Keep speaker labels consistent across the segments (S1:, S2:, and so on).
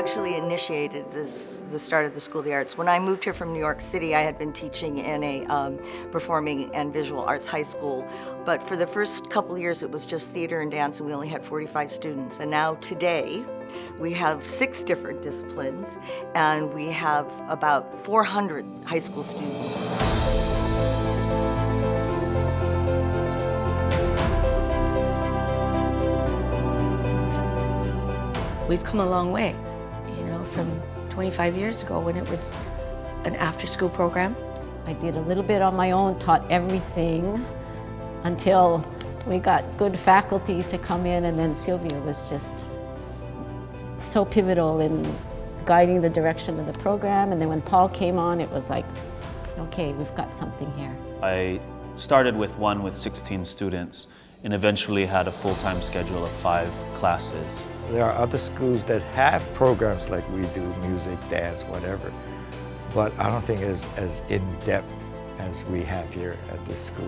S1: actually initiated the start of the School of the Arts. When I moved here from New York City, I had been teaching in a performing and visual arts high school, but for the first couple of years it was just theater and dance, and we only had 45 students. And now today, we have 6 different disciplines, and we have about 400 high school students.
S2: We've come a long way, from 25 years ago when it was an after-school program.
S3: I did a little bit on my own, taught everything until we got good faculty to come in, and then Sylvia was just so pivotal in guiding the direction of the program. And then when Paul came on, it was like, okay, we've got something here.
S4: I started with 16 students and eventually had a full-time schedule of 5 classes.
S5: There are other schools that have programs like we do, music, dance, whatever, but I don't think it's as in-depth as we have here at this school.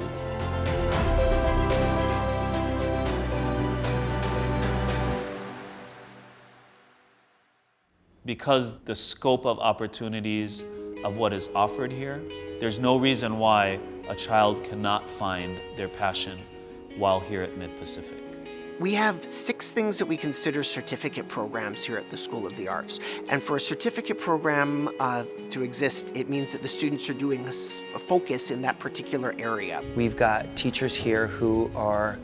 S4: Because the scope of opportunities of what is offered here, there's no reason why a child cannot find their passion while here at Mid-Pacific.
S6: We have 6 things that we consider certificate programs here at the School of the Arts. And for a certificate program to exist, it means that the students are doing a focus in that particular area.
S7: We've got teachers here who are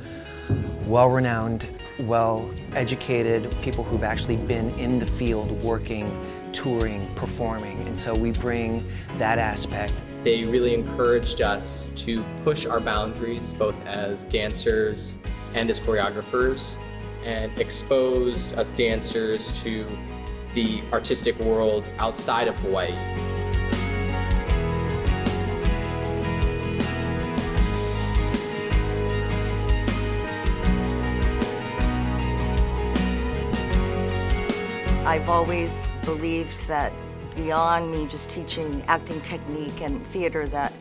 S7: well-renowned, well-educated, people who've actually been in the field working, touring, performing, and so we bring that aspect.
S8: They really encouraged us to push our boundaries, both as dancers and as choreographers, and exposed us dancers to the artistic world outside of Hawaii.
S1: I've always believed that beyond me just teaching acting technique and theater, that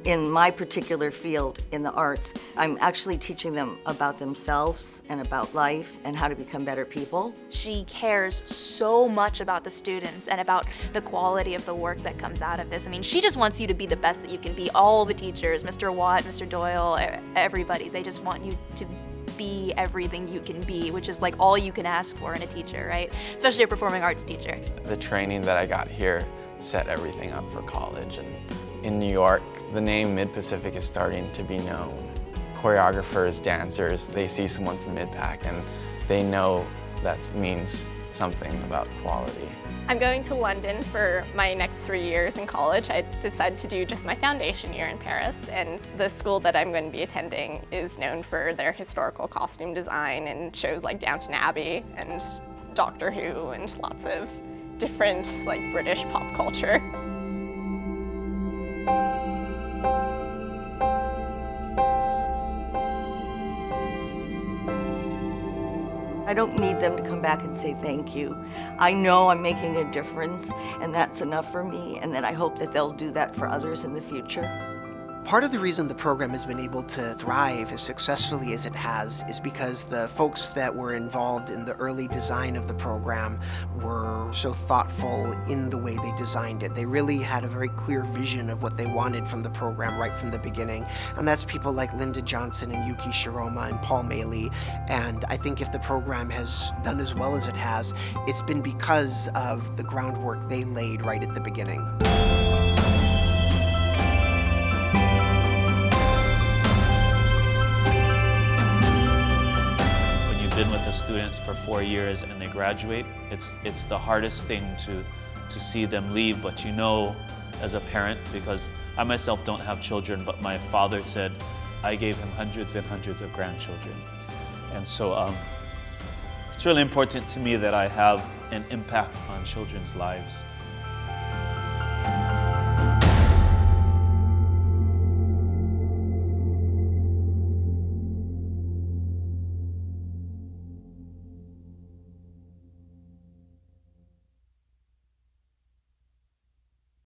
S1: in my particular field, in the arts, I'm actually teaching them about themselves and about life and how to become better people.
S9: She cares so much about the students and about the quality of the work that comes out of this. I mean, she just wants you to be the best that you can be. All the teachers, Mr. Watt, Mr. Doyle, everybody, they just want you to be everything you can be, which is like all you can ask for in a teacher, right? Especially a performing arts teacher.
S10: The training that I got here set everything up for college, and in New York, the name Mid-Pacific is starting to be known. Choreographers, dancers, they see someone from Mid-Pac and they know that means something about quality.
S11: I'm going to London for my next 3 years in college. I decided to do just my foundation year in Paris, and the school that I'm going to be attending is known for their historical costume design and shows like Downton Abbey and Doctor Who and lots of different British pop culture.
S1: I don't need them to come back and say thank you. I know I'm making a difference, and that's enough for me, and then I hope that they'll do that for others in the future.
S6: Part of the reason the program has been able to thrive as successfully as it has is because the folks that were involved in the early design of the program were so thoughtful in the way they designed it. They really had a very clear vision of what they wanted from the program right from the beginning. And that's people like Linda Johnson and Yuki Shiroma and Paul Maley. And I think if the program has done as well as it has, it's been because of the groundwork they laid right at the beginning.
S4: Been with the students for 4 years and they graduate, it's the hardest thing to see them leave, but as a parent, because I myself don't have children, but my father said I gave him hundreds and hundreds of grandchildren. And so it's really important to me that I have an impact on children's lives.